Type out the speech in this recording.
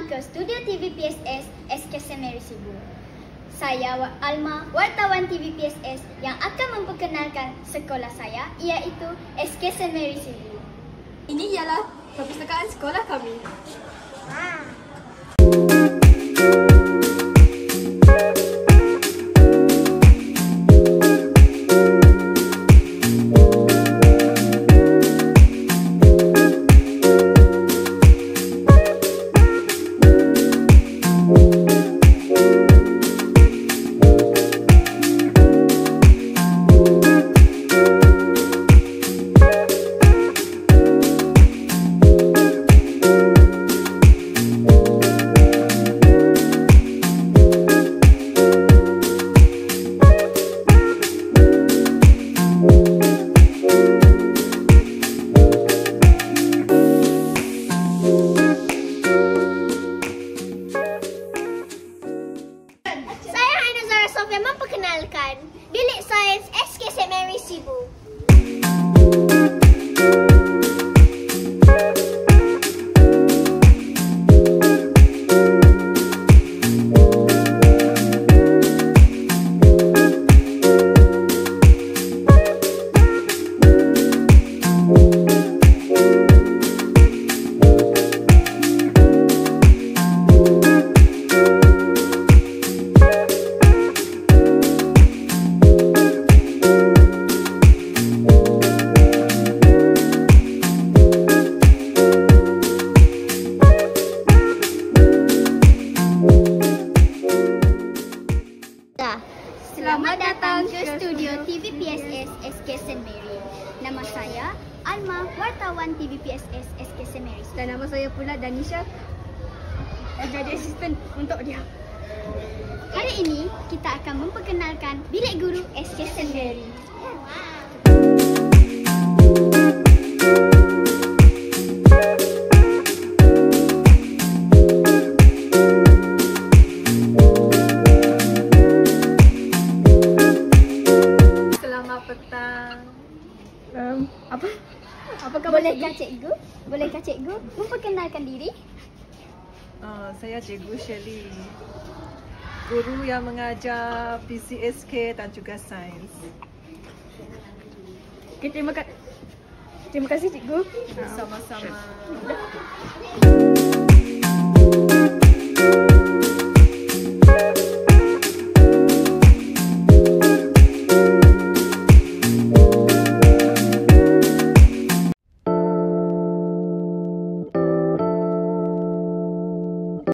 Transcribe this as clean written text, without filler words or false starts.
datang ke studio TV PSS SK St. Mary Sibu. Saya Alma, wartawan TV PSS yang akan memperkenalkan sekolah saya, iaitu SK St. Mary Sibu. Ini ialah perpustakaan sekolah kami. Yang memperkenalkan Bilik Sains SK St. Mary Sibu. Selamat datang ke studio TV PSS SK St. Mary. Nama saya Alma, wartawan TV PSS SK St. Mary. Dan nama saya pula Danisha, jadi asisten untuk dia. Hari ini kita akan memperkenalkan Bilik Guru SK St. Mary. Bolehkah cikgu memperkenalkan diri? Saya Cikgu Shirley, guru yang mengajar PCSK dan juga sains. Okay, terima kasih cikgu. Sama-sama.